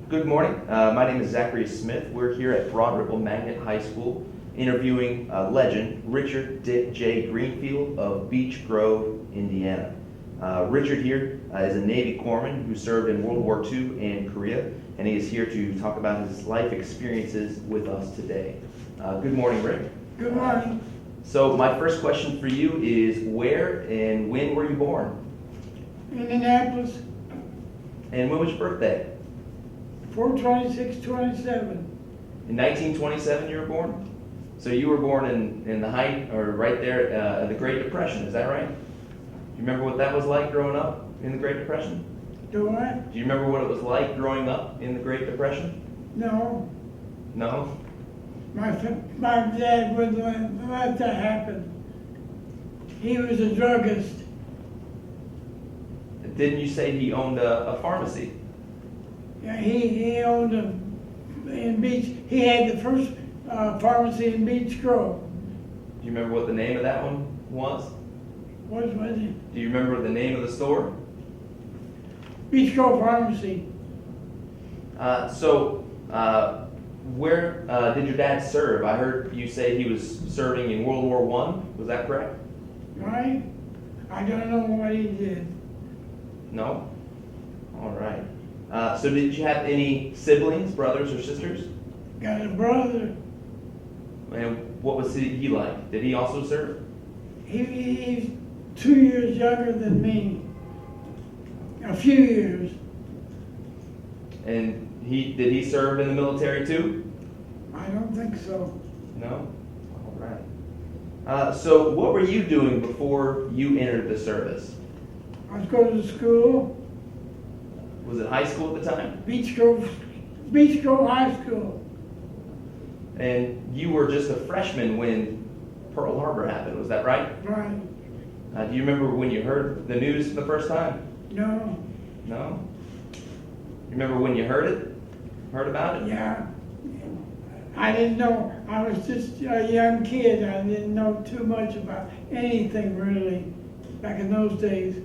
Good morning. My name is Zachary Smith. We're here at Broad Ripple Magnet High School interviewing legend Richard Dick J. Greenfield of Beech Grove, Indiana. Richard here is a Navy corpsman who served in World War II and Korea, and he is here to talk about his life experiences with us today. Good morning, Rick. Good morning. So my first question for you is, where and when were you born? Indianapolis, And when was your birthday? 4/26/27. In 1927 you were born? So you were born in the height, or right there, of the Great Depression, is that right? Do you remember what that was like growing up in the Great Depression? Do what? Do you remember what it was like growing up in the Great Depression? No. No? My dad wouldn't let that happen. He was a druggist. Didn't you say he owned a pharmacy? Yeah, he owned in Beech. He had the first pharmacy in Beech Grove. Do you remember what the name of that one was? What was it? Do you remember the name of the store? Beech Grove Pharmacy. Where did your dad serve? I heard you say he was serving in World War I. Was that correct? Right? I don't know what he did. No? All right. So did you have any siblings, brothers or sisters? Got a brother. And what was he like? Did he also serve? He's 2 years younger than me. A few years. And did he serve in the military too? I don't think so. No? All right. So what were you doing before you entered the service? I was going to school, Was it high school at the time? Beech Grove High School. And you were just a freshman when Pearl Harbor happened, was that right? Right. Do you remember when you heard the news for the first time? No. No? You remember when you heard it? Heard about it? Yeah. I didn't know. I was just a young kid. I didn't know too much about anything really back in those days.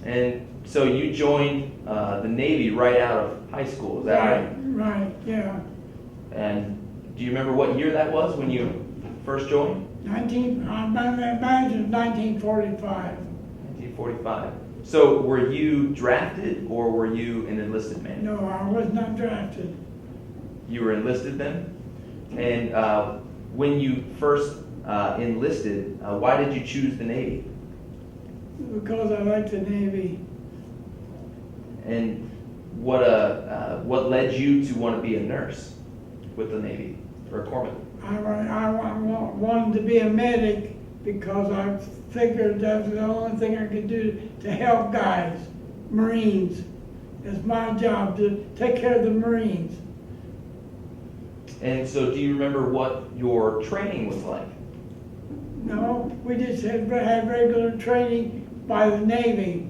And so you joined the Navy right out of high school, is that right? Right, yeah. And do you remember what year that was when you first joined? I imagine 1945. 1945. So were you drafted or were you an enlisted man? No, I was not drafted. You were enlisted then? And when you first enlisted, why did you choose the Navy? Because I like the Navy. And what led you to want to be a nurse with the Navy or a corpsman? I wanted to be a medic because I figured that was the only thing I could do to help guys, Marines. It's my job to take care of the Marines. And so do you remember what your training was like? No, we just had regular training by the Navy.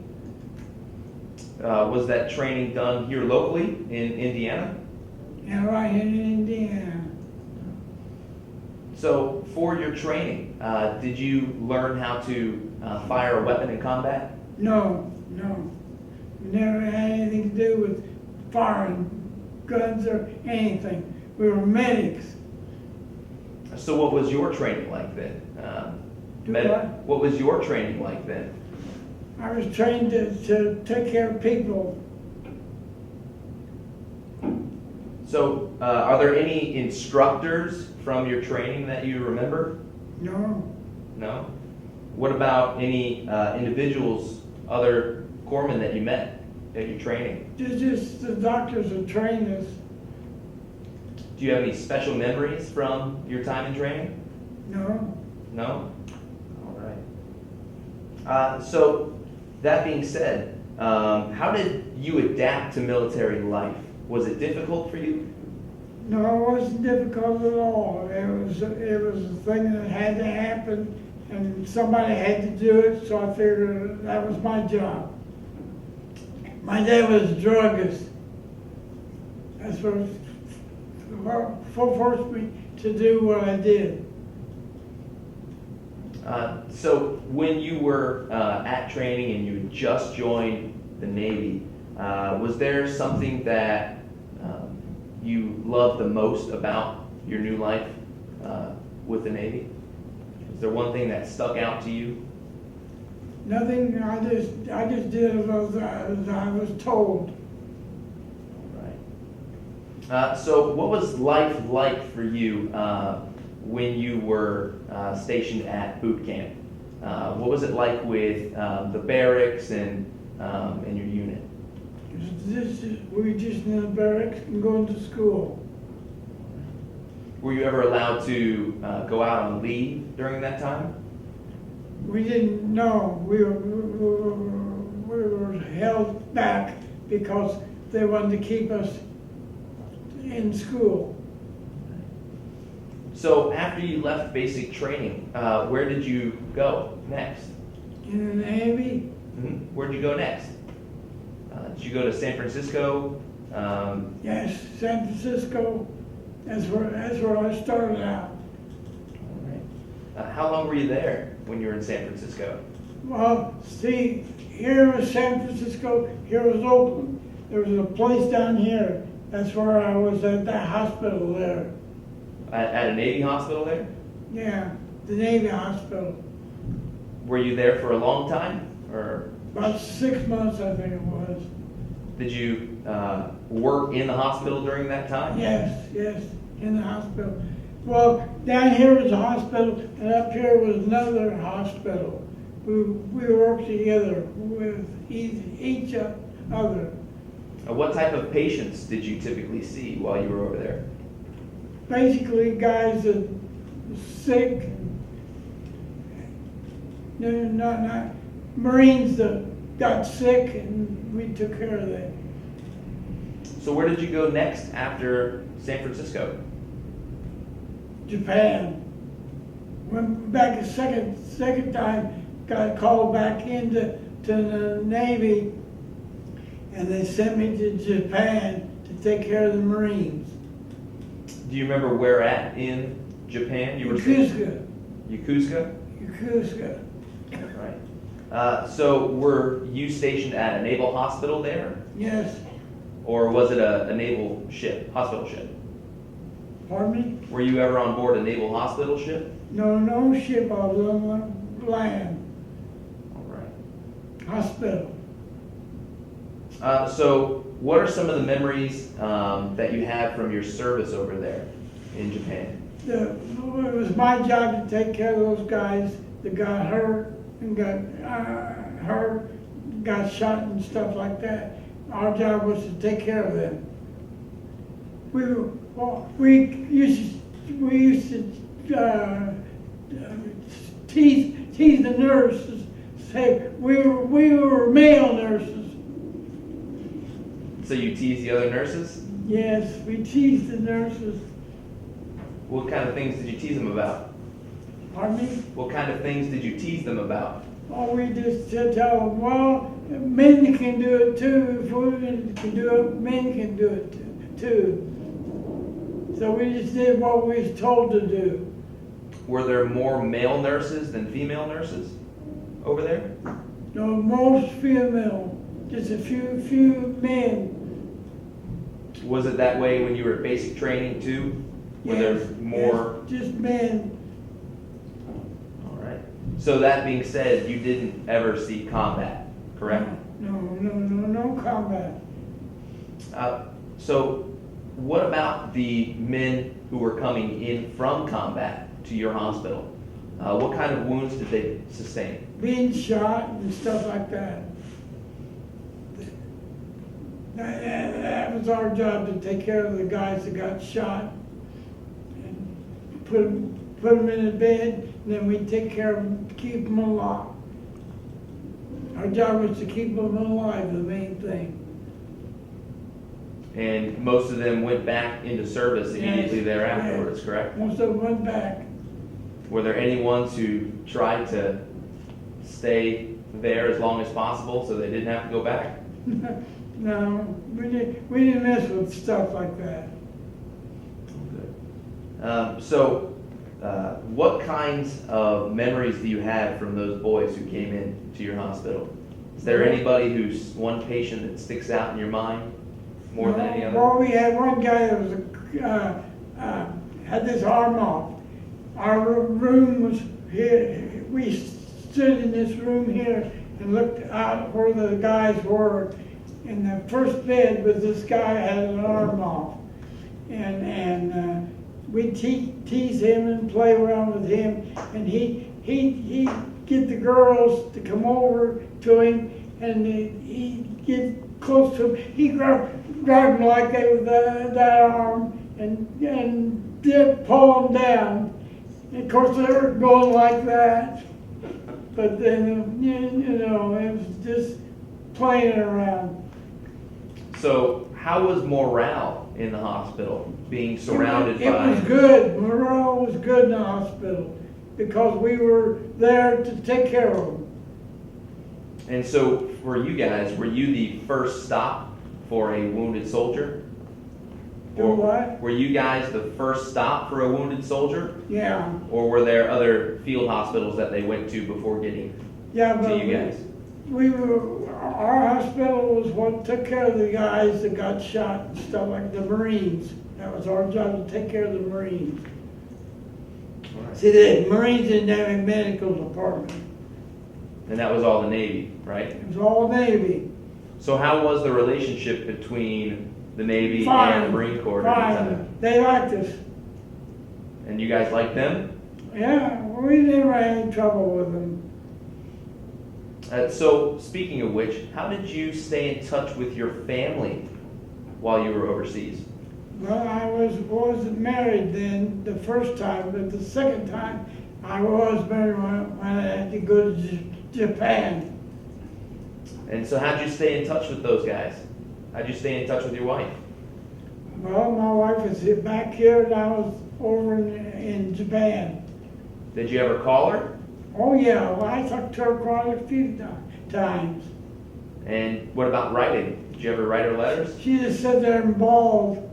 Was that training done here locally in Indiana? Yeah, right in Indiana. So for your training, did you learn how to fire a weapon in combat? No. Never had anything to do with firing guns or anything. We were medics. So what was your training like then? What was your training like then? I was trained to take care of people. So are there any instructors from your training that you remember? No. No? What about any individuals, other corpsmen that you met at your training? Just the doctors that trained us. Do you have any special memories from your time in training? No. No? All right. So that being said, how did you adapt to military life? Was it difficult for you? No, it wasn't difficult at all. It was a thing that had to happen, and somebody had to do it, so I figured that was my job. My dad was a druggist. That's what forced me to do what I did. So when you were at training and you just joined the Navy, Was there something that you loved the most about your new life with the Navy? Is there one thing that stuck out to you? Nothing, I just did as I was told. Right. So what was life like for you when you were stationed at boot camp? What was it like with the barracks and your unit? We were just in the barracks and going to school. Were you ever allowed to go out on leave during that time? We didn't know. We were held back because they wanted to keep us in school. So after you left basic training, where did you go next? In the Navy, Where did you go next? Did you go to San Francisco? yes, San Francisco. That's where I started out. All right. How long were you there when you were in San Francisco? Well, see, here was San Francisco, here was Oakland. There was a place down here. That's where I was at that hospital there. At a Navy hospital there? Yeah, the Navy hospital. Were you there for a long time? Or About 6 months, I think it was. did you work in the hospital during that time? Yes, in the hospital. Well, down here was a hospital, and up here was another hospital. We worked together with each other. What type of patients did you typically see while you were over there? Basically, guys that were sick. No, not Marines that got sick, and we took care of them. So where did you go next after San Francisco? Japan. Went back a second time, got called back into the Navy, and they sent me to Japan to take care of the Marines. Do you remember where at in Japan you were Yokosuka. Yokosuka? Yokosuka. Right. So were you stationed at a naval hospital there? Yes. Or was it a naval ship, hospital ship? Pardon me? Were you ever on board a naval hospital ship? No ship. I was on the land. All right. Hospital. So what are some of the memories that you have from your service over there in Japan? It was my job to take care of those guys that got hurt and got shot and stuff like that. Our job was to take care of them. We used to tease the nurses, say we were male nurses. So you teased the other nurses? Yes, we teased the nurses. What kind of things did you tease them about? Pardon me? What kind of things did you tease them about? Oh, we just tell them, well, men can do it too. If women can do it, men can do it too. So we just did what we was told to do. Were there more male nurses than female nurses over there? No, most female, just a few men. Was it that way when you were at basic training too? Were there more? Yes, just men. All right. So that being said, you didn't ever see combat, correct? No combat. So what about the men who were coming in from combat to your hospital? What kind of wounds did they sustain? Being shot and stuff like that. That was our job, to take care of the guys that got shot and put them in a bed, and then we'd take care of them, keep them alive. Our job was to keep them alive, the main thing. And most of them went back into service immediately thereafterwards, correct? Most of them went back. Were there any ones who tried to stay there as long as possible so they didn't have to go back? No, we didn't mess with stuff like that. What kinds of memories do you have from those boys who came in to your hospital? Is there anybody who's one patient that sticks out in your mind more than any other? Well, we had one guy that was had this arm off. Our room was here. We stood in this room here and looked out where the guys were. And the first bed was this guy had an arm off, and we tease him and play around with him, and he get the girls to come over to him, and he get close to him. He grabbed him like that with that arm, and did pull him down. And of course, they were going like that, but then you know it was just playing around. So, how was morale in the hospital, being surrounded by? It was good. Morale was good in the hospital because we were there to take care of them. And so, for you guys, were you the first stop for a wounded soldier? Do what? Were you guys the first stop for a wounded soldier? Yeah. Or were there other field hospitals that they went to before getting Yeah, to but you guys? our hospital was what took care of the guys that got shot and stuff, like the Marines. That was our job, to take care of the Marines. See, the Marines didn't have a medical department. And that was all the Navy, right? It was all Navy. So how was the relationship between the Navy Fine. and the Marine Corps at the Fine. time? They liked us. And you guys liked them? Yeah, we never had any trouble with them. So, speaking of which, how did you stay in touch with your family while you were overseas? Well, I wasn't married then the first time, but the second time I was married when I had to go to Japan. And so how'd you stay in touch with those guys? How'd you stay in touch with your wife? Well, my wife was back here and I was over in Japan. Did you ever call her? Oh yeah, well, I talked to her quite a few times. And what about writing? Did you ever write her letters? She just sat there and bawled.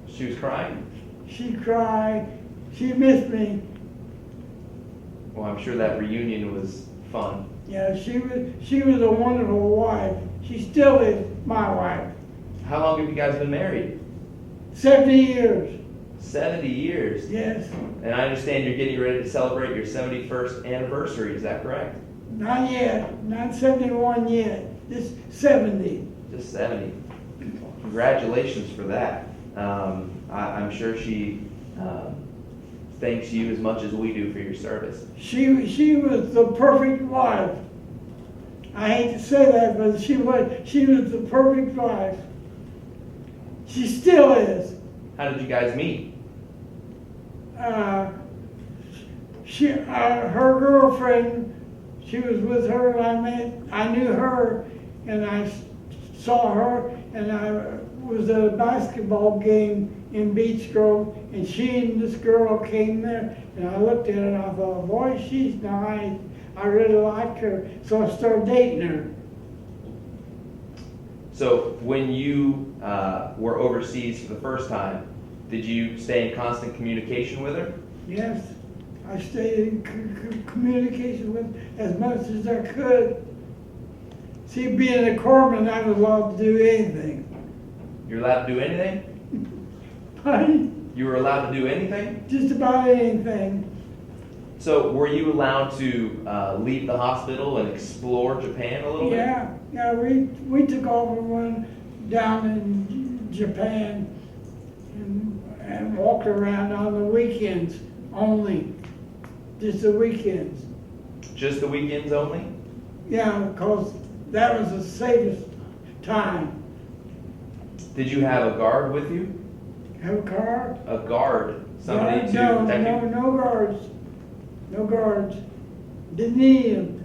She was crying? She cried. She missed me. Well, I'm sure that reunion was fun. Yeah, she was a wonderful wife. She still is my wife. How long have you guys been married? 70 years. 70 years. Yes. And I understand you're getting ready to celebrate your 71st anniversary, is that correct? Not yet. Not 71 yet. Just 70. Just 70. Congratulations for that. I'm sure she thanks you as much as we do for your service. She was the perfect wife. I hate to say that, but she was the perfect wife. She still is. How did you guys meet? Her girlfriend, she was with her, and I knew her, and I saw her, and I was at a basketball game in Beech Grove, and she and this girl came there, and I looked at her and I thought, boy, she's nice. I really liked her, so I started dating her. So when you were overseas for the first time, did you stay in constant communication with her? Yes, I stayed in communication with as much as I could. See, being a corpsman, I was allowed to do anything. You're allowed to do anything? Pardon? You were allowed to do anything? Just about anything. So were you allowed to leave the hospital and explore Japan a little bit? Yeah, we took off and went down in Japan and walked around on the weekends only. Just the weekends. Just the weekends only? Yeah, because that was the safest time. Did you have a guard with you? Have a car? A guard? Somebody to No, protect you? no guards. No guards. Didn't need them.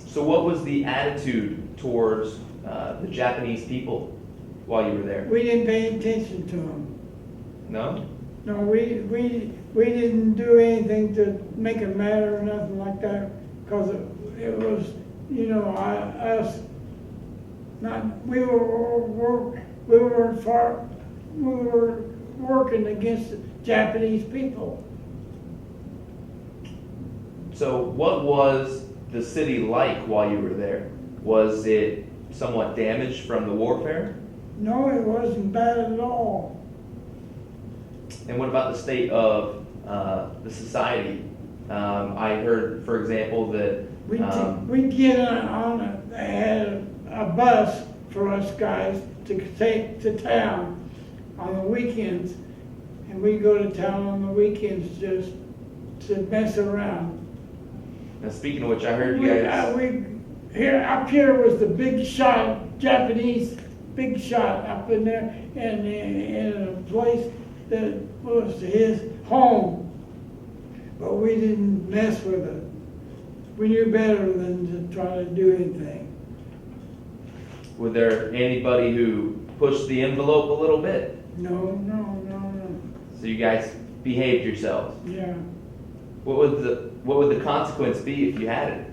So what was the attitude towards the Japanese people while you were there? We didn't pay attention to them. No? No, we didn't do anything to make it matter or nothing like that, because it was, you know, us. Not we were working against the Japanese people. So what was the city like while you were there? Was it somewhat damaged from the warfare? No, it wasn't bad at all. And what about the state of the society? I heard, for example, that We'd get they had a bus for us guys to take to town on the weekends, and we'd go to town on the weekends just to mess around. now speaking of which, I heard you guys. Up here was the big shot, Japanese big shot up in there, and in a place that was his home, but we didn't mess with it. We knew better than to try to do anything. Was there anybody who pushed the envelope a little bit? No. So you guys behaved yourselves. Yeah. What would the consequence be if you had it?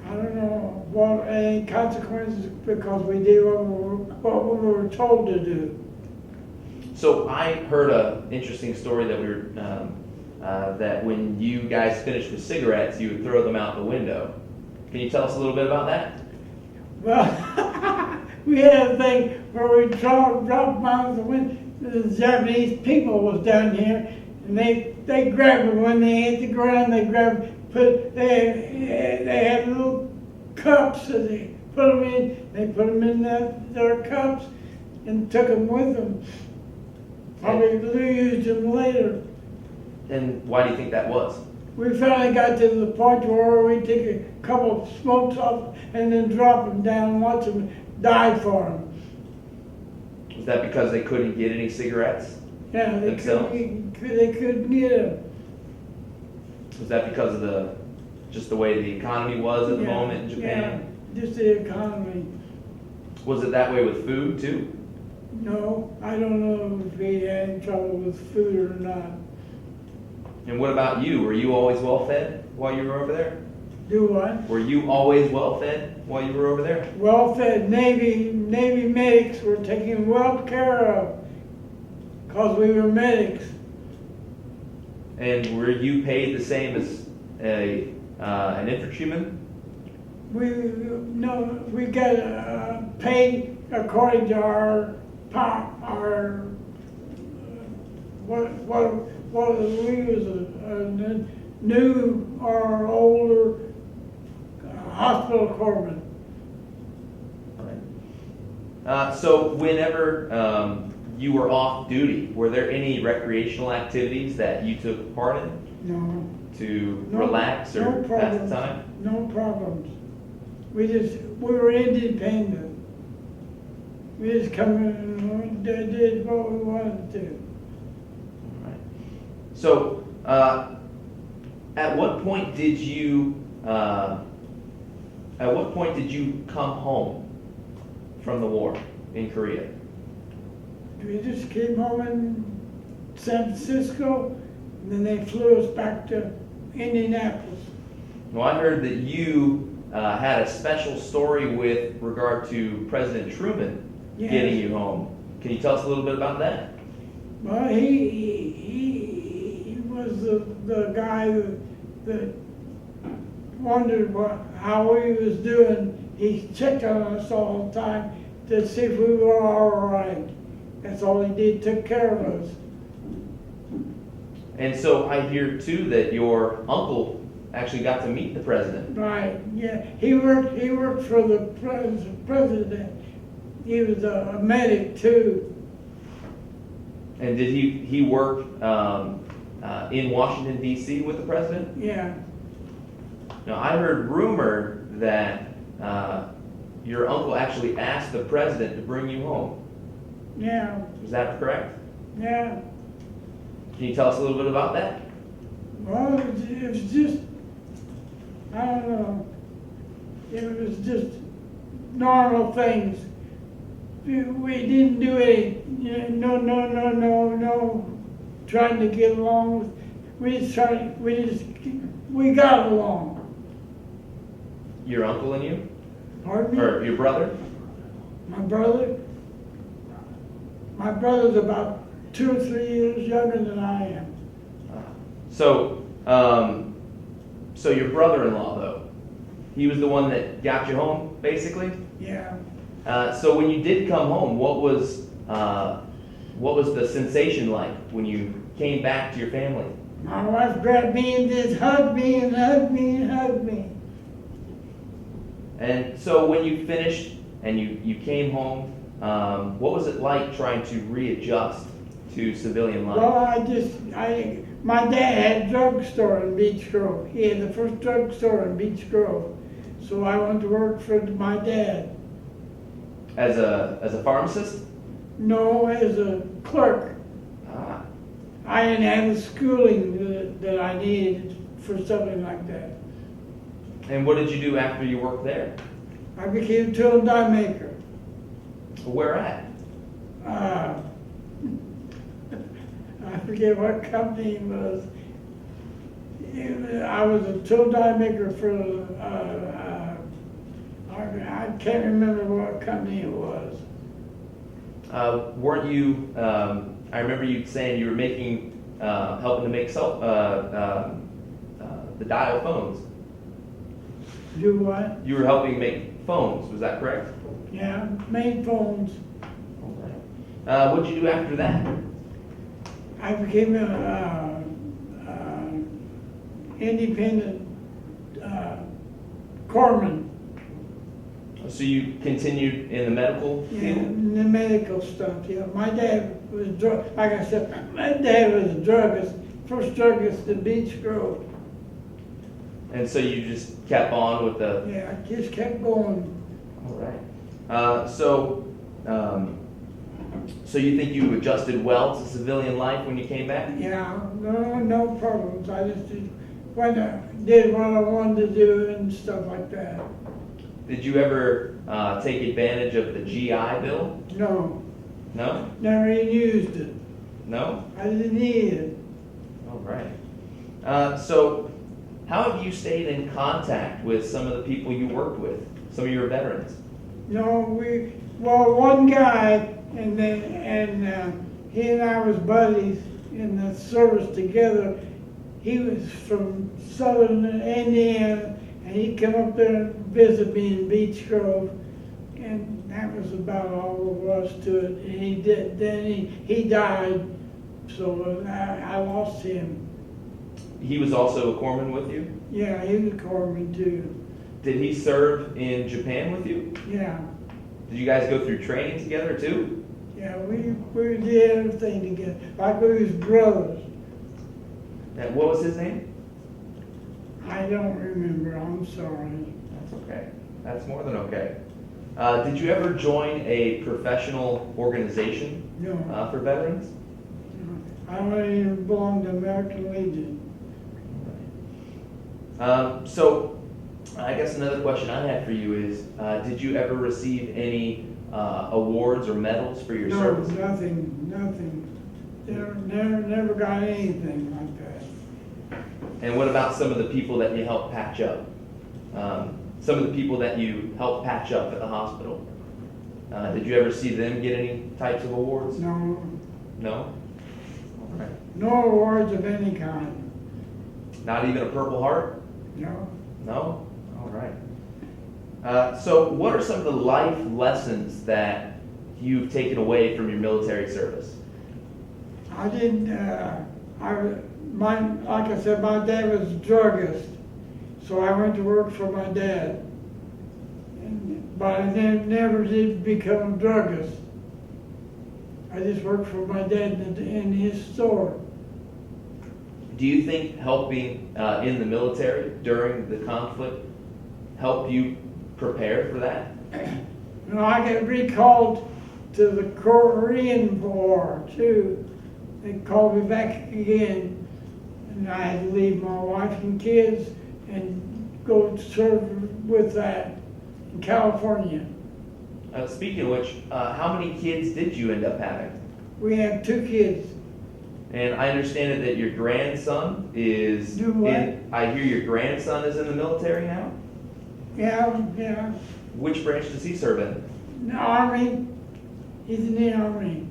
I don't know what any consequences because we did what we were told to do. So I heard an interesting story that that when you guys finished with cigarettes, you would throw them out the window. Can you tell us a little bit about that? Well, we had a thing where we dropped them out the window. The Japanese people was down here, and they grabbed them when they hit the ground. They grabbed, they had little cups that they put them in. They put them in their cups and took them with them. Probably used them later. And why do you think that was? We finally got to the point where we take a couple of smokes off and then drop them down and watch them die for them. Was that because they couldn't get any cigarettes? Yeah, they themselves? couldn't get them. Was that because of just the way the economy was at the moment in Japan? Yeah, just the economy. Was it that way with food too? No, I don't know if we had any trouble with food or not. And what about you? Were you always well fed while you were over there? Do what? Were you always well fed while you were over there? Well-fed Navy medics were taken well care of because we were medics. And were you paid the same as an infantryman? We got paid according to our what we was a new or older hospital corpsman. So whenever you were off duty, were there any recreational activities that you took part in No. to No, relax or no pass problems. the time? No problems. We were independent. We just come in and did what we wanted to. All right. So, at what point did you come home from the war in Korea? We just came home in San Francisco, and then they flew us back to Indianapolis. Well, I heard that you had a special story with regard to President Truman Yes. getting you home. Can you tell us a little bit about that? Well, he was the guy that wondered how we was doing. He checked on us all the time to see if we were all right. That's all he did, took care of us. And so I hear too that your uncle actually got to meet the president. Right, yeah. He worked for the president. He was a medic too. And did he work in Washington, D.C. with the president? Yeah. Now, I heard rumor that your uncle actually asked the president to bring you home. Yeah. Is that correct? Yeah. Can you tell us a little bit about that? Well, it was just, I don't know. It was just normal things. We didn't do any, no, trying to get along with, we got along. Your uncle and you? Pardon me? Or your brother? My brother's about 2 or 3 years younger than I am. So your brother-in-law, though, He was the one that got you home, basically? Yeah. So when you did come home, what was the sensation like when you came back to your family? My wife grabbed me and just hugged me and hugged me and hugged me. And so when you finished and you came home, what was it like trying to readjust to civilian life? Well, my dad had a drugstore in Beech Grove. He had the first drugstore in Beech Grove. So I went to work for my dad. As a pharmacist? No, as a clerk. Ah. I didn't have the schooling that I needed for something like that. And what did you do after you worked there? I became a tool and die maker. Where at? I forget what company it was. I was a tool die maker for, I can't remember what company it was. Weren't you, I remember you saying you were making, helping to make the dial phones. Do what? You were helping make phones, was that correct? Yeah, made phones. Okay. What did you do after that? I became a independent corpsman. So you continued in the medical Yeah, field? the medical stuff. Yeah, my dad was like I said, my dad was a druggist, first druggist in Beech Grove. And so you just kept on with the... Yeah, I just kept going. All right. So you think you adjusted well to civilian life when you came back? Yeah, no problems. I just did what I wanted to do and stuff like that. Did you ever take advantage of the GI Bill? No, No? never even used it. No? I didn't need it. All right. So how have you stayed in contact with some of the people you worked with, some of your veterans? One guy, and he and I was buddies in the service together. He was from southern Indiana, and he'd come up there and visit me in Beech Grove, and that was about all there was to it. And he died, so I lost him. He was also a corpsman with you? Yeah, he was a corpsman too. Did he serve in Japan with you? Yeah. Did you guys go through training together too? Yeah, we did everything together, like we was brothers. And what was his name? I don't remember, I'm sorry. That's okay. That's more than okay. Did you ever join a professional organization No, for veterans? I don't even belong to American Legion. So, I guess another question I had for you is, did you ever receive any awards or medals for your No, service? nothing. Never got anything like that. And what about some of the people that you helped patch up? Some of the people that you helped patch up at the hospital. Did you ever see them get any types of awards? No, No? All right. no awards of any kind. Not even a Purple Heart? No. No? All right. So what are some of the life lessons that you've taken away from your military service? I didn't, like I said, my dad was a druggist, so I went to work for my dad. But I never did become a druggist. I just worked for my dad in his store. Do you think helping in the military during the conflict helped you prepare for that? You know, I got recalled to the Korean War too. They called me back again, and I had to leave my wife and kids and go serve with that in California. Speaking of which, how many kids did you end up having? We have 2 kids. And I understand it that your grandson is Do what? I hear your grandson is in the military now? Yeah. Which branch does he serve in? The Army. He's in the Army.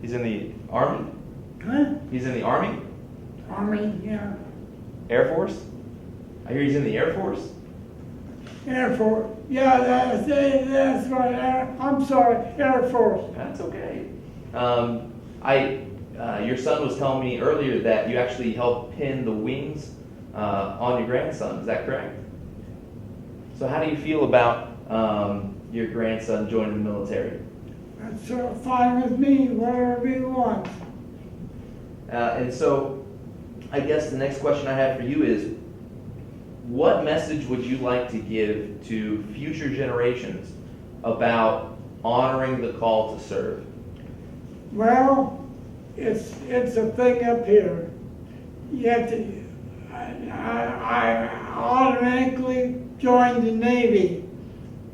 He's in the Army? Huh? He's in the Army? Army, yeah. Air Force? I hear he's in the Air Force. Air Force. Yeah, that's right. I'm sorry, Air Force. That's okay. Your son was telling me earlier that you actually helped pin the wings on your grandson. Is that correct? So how do you feel about your grandson joining the military? That's fine with me, whatever he wants. And so I guess the next question I have for you is, what message would you like to give to future generations about honoring the call to serve? Well, it's a thing up here. You have to. I automatically joined the Navy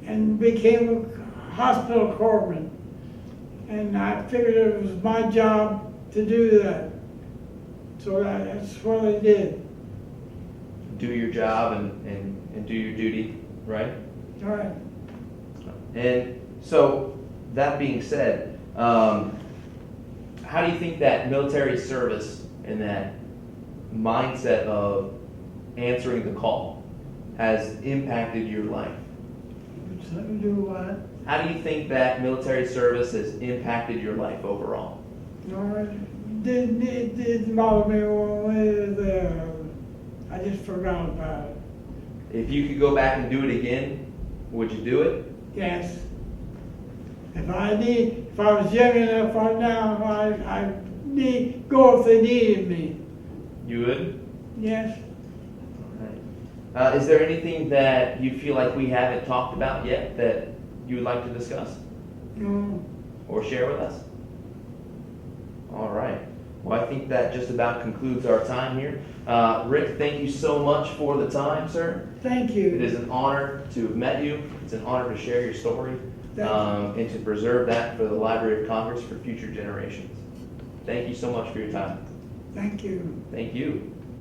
and became a hospital corpsman, and I figured it was my job to do that. So that's what I did. Do your job and do your duty, right? All right. And so, that being said, how do you think that military service and that mindset of answering the call has impacted your life? Do what? How do you think that military service has impacted your life overall? No, it didn't bother me one way or the other. I just forgot about it. If you could go back and do it again, would you do it? Yes. If I was young enough right now, I'd go if they needed me. You would? Yes. All right. Is there anything that you feel like we haven't talked about yet that you would like to discuss No. or share with us? All right. Well, I think that just about concludes our time here. Rick, thank you so much for the time, sir. Thank It you. is an honor to have met you. It's an honor to share your story Thank you. and to preserve that for the Library of Congress for future generations. Thank you so much for your time. Thank you. Thank you.